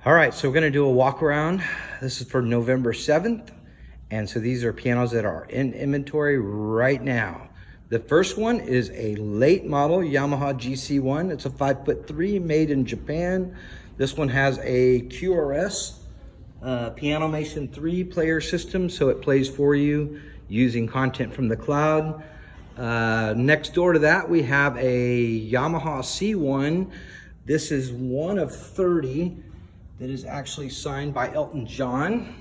All right, so we're gonna do a walk around. This is for November 7th. And so these are pianos that are in inventory right now. The first one is a late model Yamaha GC1. It's a 5'3", made in Japan. This one has a QRS pianoman 3 player system, so it plays for you using content from the cloud. Next door to that, we have a Yamaha C1. This is one of 30 that is actually signed by Elton John.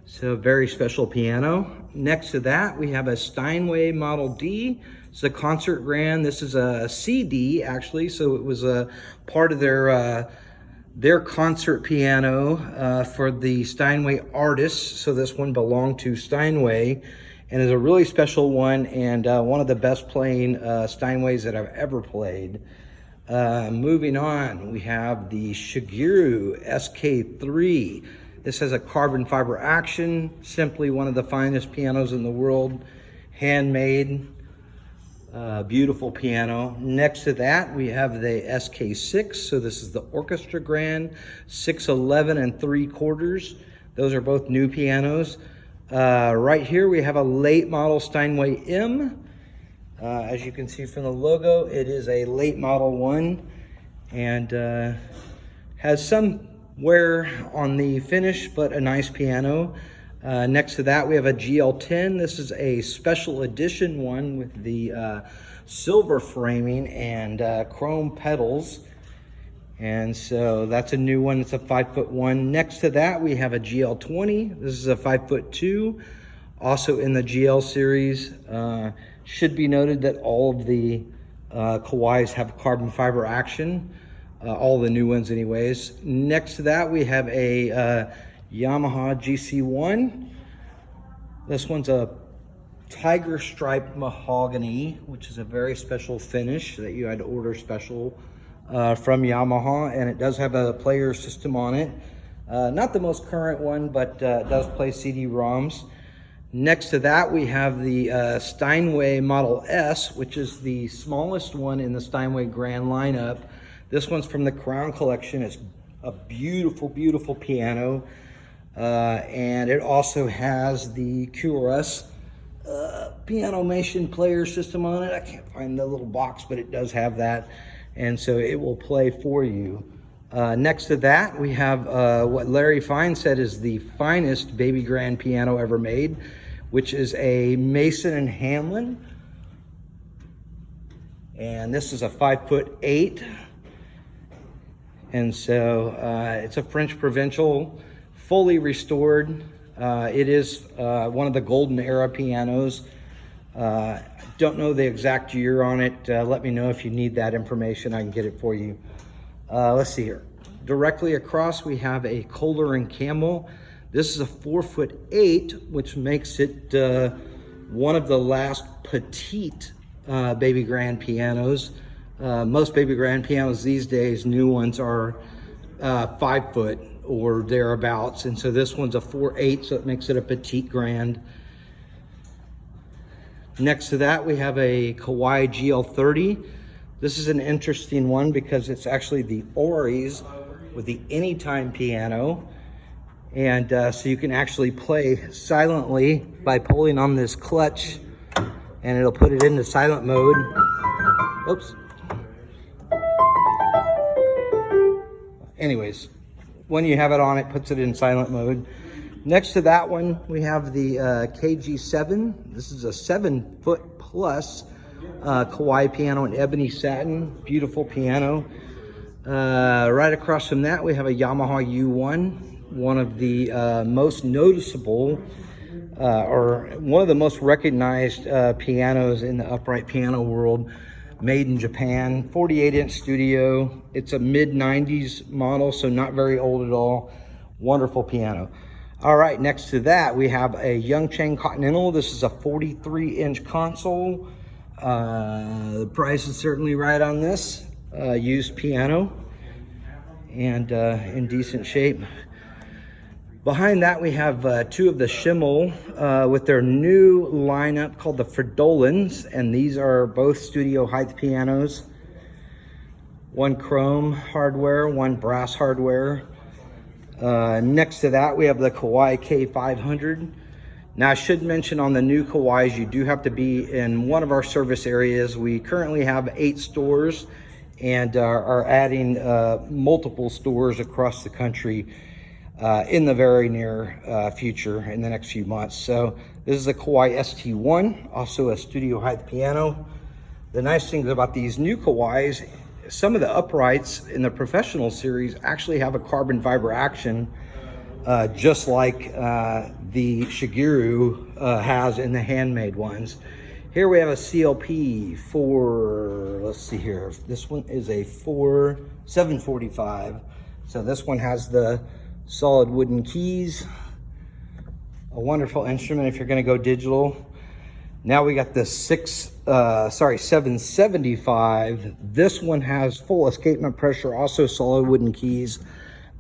So a very special piano. Next to that, we have a Steinway Model D. It's a concert grand. This is a CD actually, so it was a part of their concert piano for the Steinway artists. So this one belonged to Steinway and is a really special one and one of the best playing Steinways that I've ever played. Moving on, we have the Shigeru SK3. This has a carbon fiber action, simply one of the finest pianos in the world, handmade, beautiful piano. Next to that, we have the SK6. So this is the Orchestra Grand, 611 3/4. Those are both new pianos. Right here, we have a late model Steinway M. As you can see from the logo, it is a late model one and has some wear on the finish, but a nice piano. Next to that, we have a GL10. This is a special edition one with the silver framing and chrome pedals. And so that's a new one. It's a 5'1". Next to that, we have a GL20. This is a 5'2", also in the GL series. Should be noted that all of the Kawais have carbon fiber action, all the new ones anyways. Next to that, we have a Yamaha GC1. This one's a tiger stripe mahogany, which is a very special finish that you had to order special from Yamaha, and it does have a player system on it. Not the most current one, but it does play CD-ROMs. Next to that, we have the Steinway Model S, which is the smallest one in the Steinway Grand lineup. This one's from the Crown Collection. It's a beautiful, beautiful piano. And it also has the QRS pianoman player system on it. I can't find the little box, but it does have that. And so it will play for you. Next to that, we have what Larry Fine said is the finest baby grand piano ever made, which is a Mason and Hamlin. And this is a 5'8". And so it's a French Provincial, fully restored. It is one of the golden era pianos. Don't know the exact year on it. Let me know if you need that information. I can get it for you. Let's see here. Directly across, we have a Kohler and Campbell. This is a 4'8", which makes it one of the last petite baby grand pianos. Most baby grand pianos these days, new ones are 5 foot or thereabouts. And so this one's a 4'8", so it makes it a petite grand. Next to that, we have a Kawai GL30. This is an interesting one because it's actually the Ori's with the Anytime piano. And so you can actually play silently by pulling on this clutch and it'll put it into silent mode. Oops. Anyways, when you have it on, it puts it in silent mode. Next to that one, we have the KG7. This is a 7-foot plus Kawai piano in ebony satin, beautiful piano. Right across from that, we have a Yamaha U1, one of the most noticeable or one of the most recognized pianos in the upright piano world, made in Japan, 48-inch studio. It's a mid-90s model, so not very old at all. Wonderful piano. All right, next to that, we have a Yongcheng Continental. This is a 43-inch console. The price is certainly right on this. Used piano and in decent shape. Behind that, we have two of the Schimmel with their new lineup called the Fridolins, and these are both studio height pianos. One chrome hardware, one brass hardware. Next to that, we have the Kawai K500. Now, I should mention on the new Kawais, you do have to be in one of our service areas. We currently have 8 stores and are adding multiple stores across the country in the very near future, in the next few months. So this is a Kawai ST1, also a studio height piano. The nice things about these new Kawais, some of the uprights in the professional series actually have a carbon fiber action, just like the Shigeru has in the handmade ones. Here we have a CLP for, let's see here, this one is a 745. So this one has the solid wooden keys, a wonderful instrument if you're going to go digital. Now we got the 775. This one has full escapement pressure, also solid wooden keys.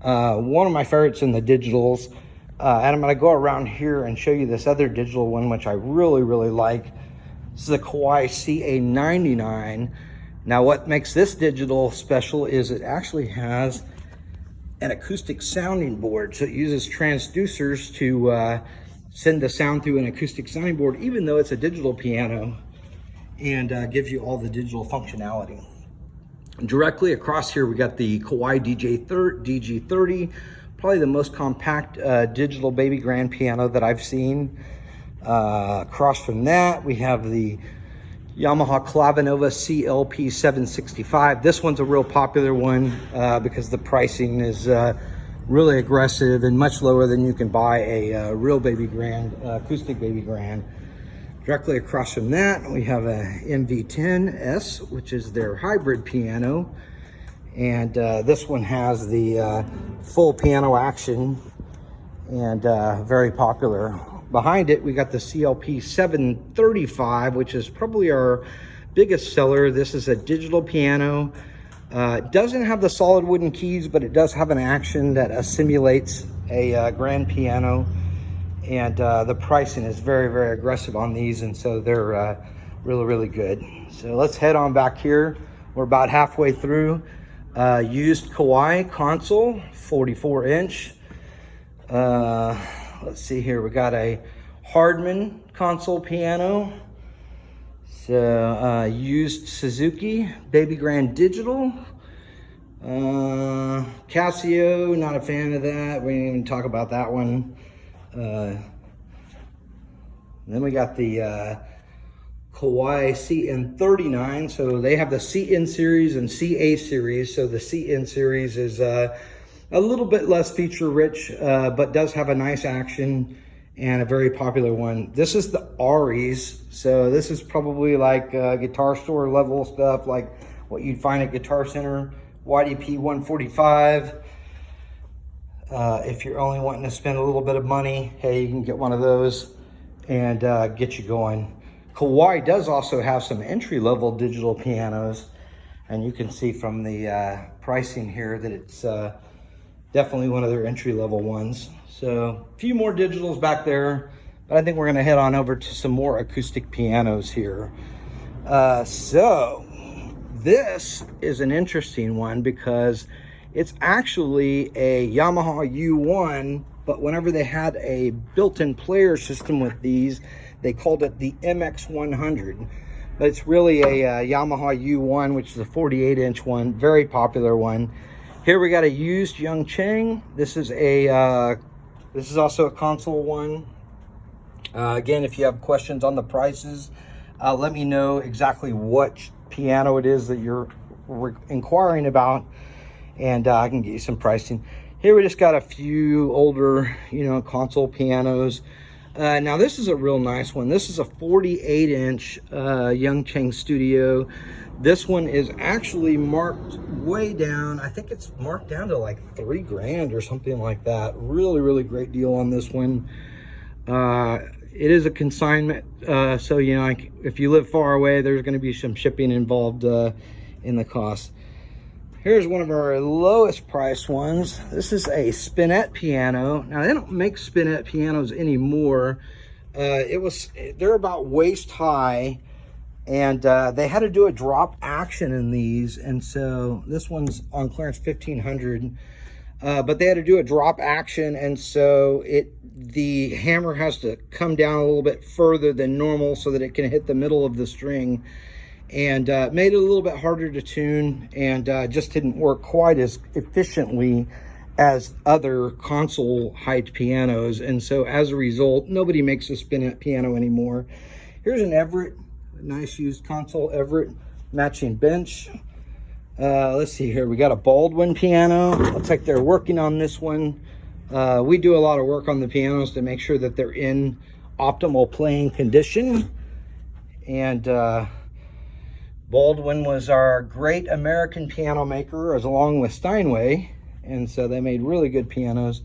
One of my favorites in the digitals. And I'm going to go around here and show you this other digital one, which I really, really like. This is a Kawai CA99. Now, what makes this digital special is it actually has an acoustic sounding board. So it uses transducers to send the sound through an acoustic sounding board, even though it's a digital piano, and gives you all the digital functionality. Directly across here, we got the Kawai DG30, probably the most compact digital baby grand piano that I've seen. Across from that, we have the Yamaha Clavinova CLP 765. This one's a real popular one because the pricing is really aggressive and much lower than you can buy a real baby grand, acoustic baby grand. Directly across from that, we have a MV10S, which is their hybrid piano. And this one has the full piano action and very popular. Behind it, we got the CLP 735, which is probably our biggest seller. This is a digital piano. It doesn't have the solid wooden keys, but it does have an action that simulates a grand piano. And the pricing is very, very aggressive on these, and so they're really, really good. So let's head on back here. We're about halfway through. Used Kawai console, 44-inch. Let's see here. We got a Hardman console piano. So used Suzuki Baby Grand Digital. Casio, not a fan of that. We didn't even talk about that one. Then we got the Kawai CN39. So they have the CN series and CA series. So the CN series is a little bit less feature rich, but does have a nice action and a very popular one. This is the Aries. So this is probably like guitar store level stuff, like what you'd find at Guitar Center. YDP 145. If you're only wanting to spend a little bit of money, hey, you can get one of those and get you going. Kawai does also have some entry-level digital pianos, and you can see from the pricing here that it's definitely one of their entry-level ones. So a few more digitals back there, but I think we're gonna head on over to some more acoustic pianos here. So this is an interesting one because it's actually a Yamaha U1, but whenever they had a built-in player system with these, they called it the MX100. But it's really a Yamaha U1, which is a 48-inch one, very popular one. Here we got a used Young Chang. This is also a console one. Again, if you have questions on the prices, let me know exactly what piano it is that you're inquiring about, and I can get you some pricing. Here we just got a few older, console pianos. Now this is a real nice one. This is a 48-inch Young Chang Studio. This one is actually marked way down. I think it's marked down to like $3,000 or something like that. Really, really great deal on this one. It is a consignment, so if you live far away, there's going to be some shipping involved in the cost. Here's one of our lowest price ones. This is a spinet piano. Now they don't make spinet pianos anymore. They're about waist high, and they had to do a drop action in these, and so this one's on clearance $1,500. but they had to do a drop action, and so the hammer has to come down a little bit further than normal so that it can hit the middle of the string, and made it a little bit harder to tune, and just didn't work quite as efficiently as other console height pianos. And so as a result, nobody makes a spin piano anymore. Here's an Everett, a nice used console Everett, matching bench. Let's see here, we got a Baldwin piano. Looks like they're working on this one. We do a lot of work on the pianos to make sure that they're in optimal playing condition. And Baldwin was our great American piano maker, as along with Steinway. And so they made really good pianos.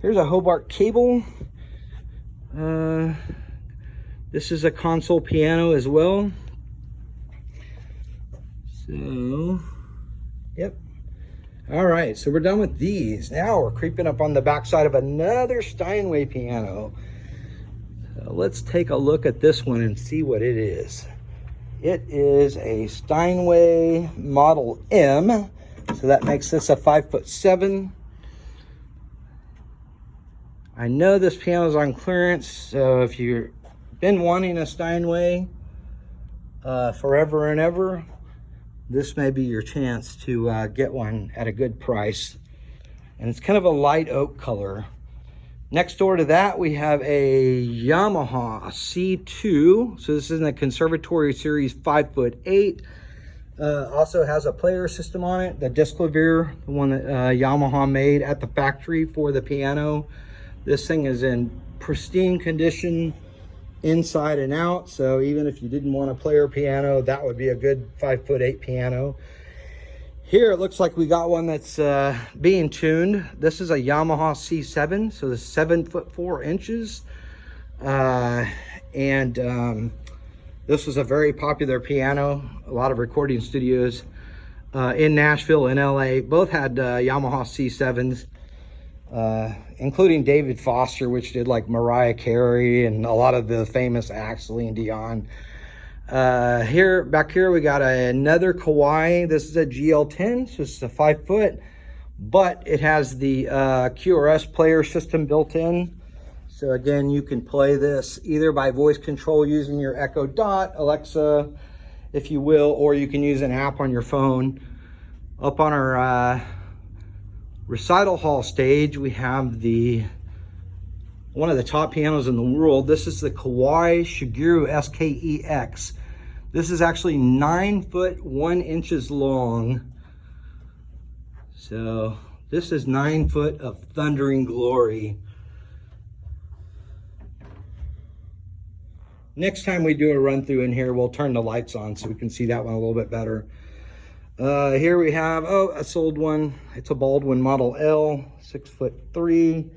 Here's a Hobart Cable. This is a console piano as well. So, yep. All right, so we're done with these. Now we're creeping up on the backside of another Steinway piano. So let's take a look at this one and see what it is. It is a Steinway Model M. So that makes this a 5'7". I know this piano is on clearance, so if you've been wanting a Steinway forever and ever, this may be your chance to get one at a good price. And it's kind of a light oak color. Next door to that, we have a Yamaha C2. So this is in the Conservatory Series 5'8". Also has a player system on it, the Disclavier, the one that Yamaha made at the factory for the piano. This thing is in pristine condition inside and out, so even if you didn't want a player piano, that would be a good 5'8" piano. Here it looks like we got one that's being tuned. This is a Yamaha C7, so it's 7'4". This was a very popular piano. A lot of recording studios in Nashville and LA both had Yamaha C7s, including David Foster, which did like Mariah Carey and a lot of the famous acts, Celine Dion. Back here we got another Kawai. This is a GL10, so it's a 5 foot, but it has the QRS player system built in. So again, you can play this either by voice control using your Echo Dot, Alexa, if you will, or you can use an app on your phone. Up on our recital hall stage, we have one of the top pianos in the world. This is the Kawai Shigeru SKEX. This is actually 9 foot 1 inches long. So this is 9 foot of thundering glory. Next time we do a run through in here, we'll turn the lights on so we can see that one a little bit better. Here we have, a sold one. It's a Baldwin Model L, 6'3".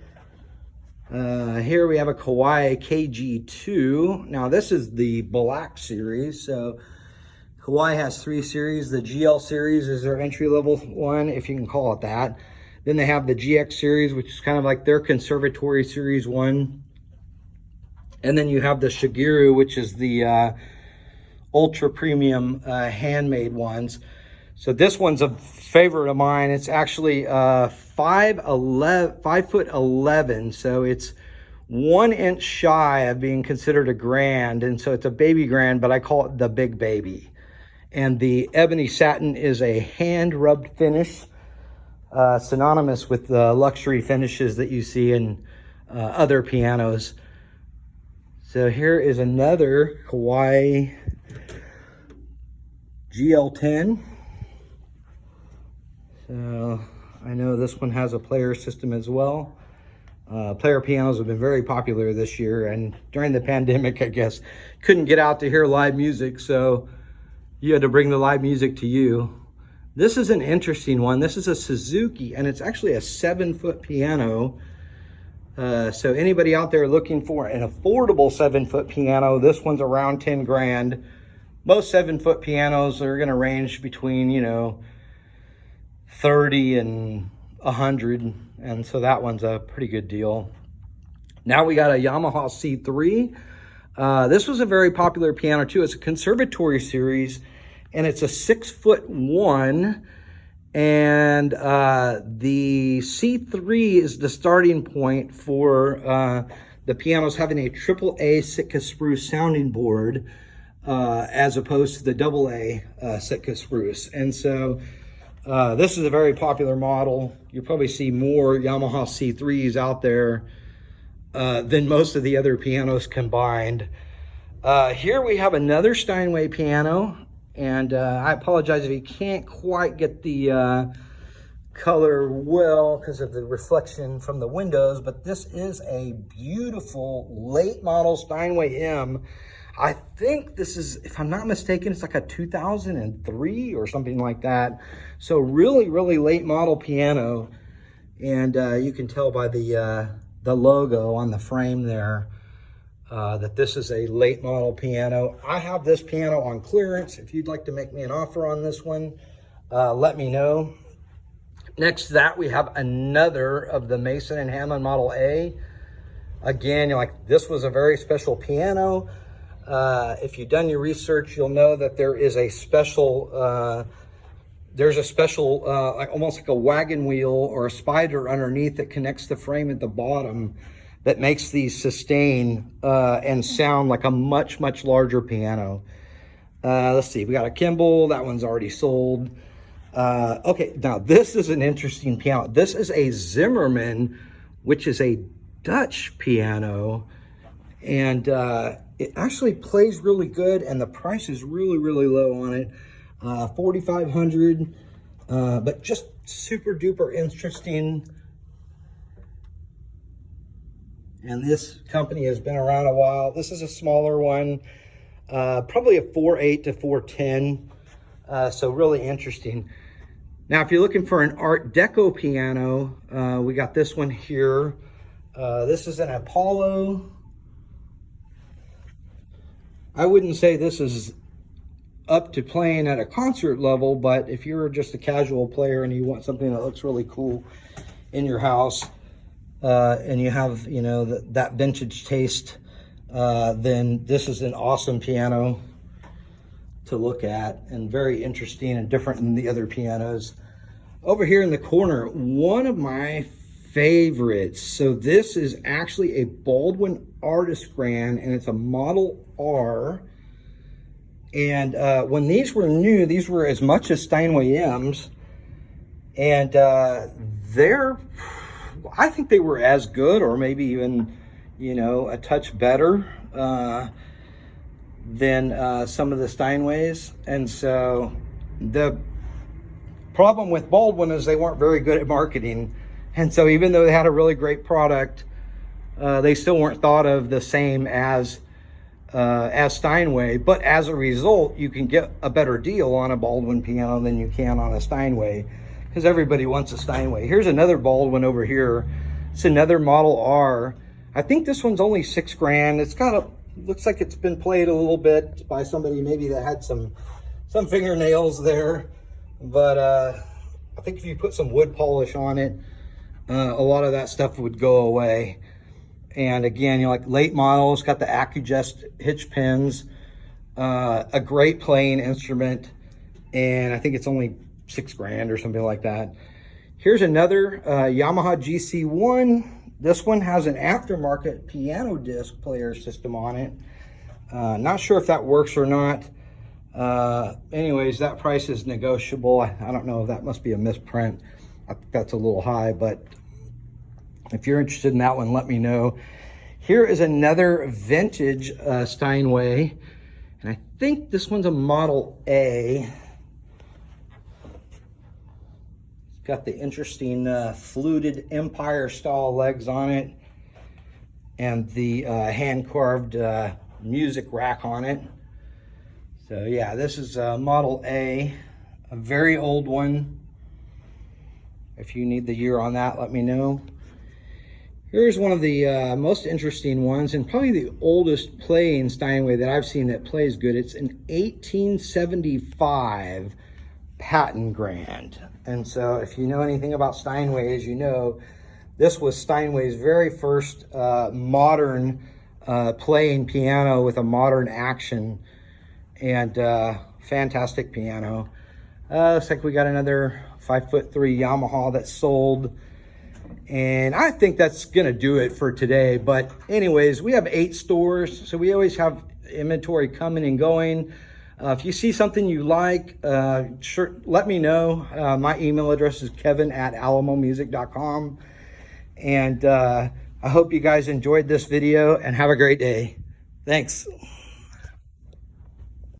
Here we have a Kawai KG2. Now this is the black series. So Kawai has 3 series. The GL series is their entry-level one, if you can call it that. Then they have the GX series, which is kind of like their Conservatory Series 1. And then you have the Shigeru, which is the ultra premium handmade ones. So this one's a favorite of mine. It's actually 5'11", so it's 1 inch shy of being considered a grand, and so it's a baby grand, but I call it the big baby. And the ebony satin is a hand rubbed finish, synonymous with the luxury finishes that you see in other pianos. So here is another Kawai GL10. So I know this one has a player system as well. Player pianos have been very popular this year, and during the pandemic, I guess, couldn't get out to hear live music, so you had to bring the live music to you. This is an interesting one. This is a Suzuki, and it's actually a 7-foot piano. So anybody out there looking for an affordable 7-foot piano, this one's around 10 grand. Most 7-foot pianos are going to range between, 30 and 100, and so that one's a pretty good deal. Now we got a Yamaha C3. This was a very popular piano too. It's a Conservatory Series, and it's a 6'1", And the C3 is the starting point for the pianos having a AAA Sitka spruce sounding board as opposed to the AA Sitka spruce. And so this is a very popular model. You probably see more Yamaha C3s out there than most of the other pianos combined. Here we have another Steinway piano, and I apologize if you can't quite get the color well because of the reflection from the windows, but this is a beautiful late model Steinway M. I think this is, if I'm not mistaken, it's like a 2003 or something like that. So really, really late model piano. And you can tell by the logo on the frame there that this is a late model piano. I have this piano on clearance. If you'd like to make me an offer on this one, let me know. Next to that, we have another of the Mason and Hamlin Model A. Again, you're like, this was a very special piano. If you've done your research, you'll know that there is a special, like almost like a wagon wheel or a spider underneath that connects the frame at the bottom that makes these sustain and sound like a much, much larger piano. Let's see, we got a Kimball, that one's already sold. Okay, now this is an interesting piano. This is a Zimmerman, which is a Dutch piano, and it actually plays really good, and the price is really, really low on it. $4,500, but just super duper interesting. And this company has been around a while. This is a smaller one, probably a 4.8 to 4.10. So really interesting. Now, if you're looking for an Art Deco piano, we got this one here. This is an Apollo. I wouldn't say this is up to playing at a concert level, but if you're just a casual player and you want something that looks really cool in your house, and you have, you know, that vintage taste, then this is an awesome piano to look at, and very interesting and different than the other pianos. Over here in the corner, one of my favorites. So this is actually a Baldwin Artist Grand, and it's a Model R. And when these were new, these were as much as Steinway M's, and I think they were as good, or maybe even, you know, a touch better than some of the Steinways. And so the problem with Baldwin is they weren't very good at marketing. And so even though they had a really great product, they still weren't thought of the same as Steinway. But as a result, you can get a better deal on a Baldwin piano than you can on a Steinway, because everybody wants a Steinway. Here's another Baldwin over here. It's another Model R. I think this one's only $6,000. It's got looks like it's been played a little bit by somebody maybe that had some fingernails there. But I think if you put some wood polish on it, a lot of that stuff would go away. And again, you know, like late models, got the AccuJust hitch pins, a great playing instrument, and I think it's only $6,000 or something like that. Here's another Yamaha GC1. This one has an aftermarket piano disc player system on it. Not sure if that works or not. Anyways, that price is negotiable. I don't know if that must be a misprint. I think that's a little high, but if you're interested in that one, let me know. Here is another vintage Steinway, and I think this one's a Model A. It's got the interesting fluted Empire style legs on it, and the hand carved music rack on it. So yeah, this is Model A, a very old one. If you need the year on that, let me know. Here's one of the most interesting ones, and probably the oldest playing Steinway that I've seen that plays good. It's an 1875 Patent Grand. And so if you know anything about Steinways, you know this was Steinway's very first modern playing piano with a modern action, and fantastic piano. Looks like we got another 5'3" Yamaha that's sold. And I think that's gonna do it for today. But anyways, we have 8 stores, so we always have inventory coming and going. If you see something you like, sure, let me know. My email address is kevin@alamomusic.com. And I hope you guys enjoyed this video and have a great day. Thanks.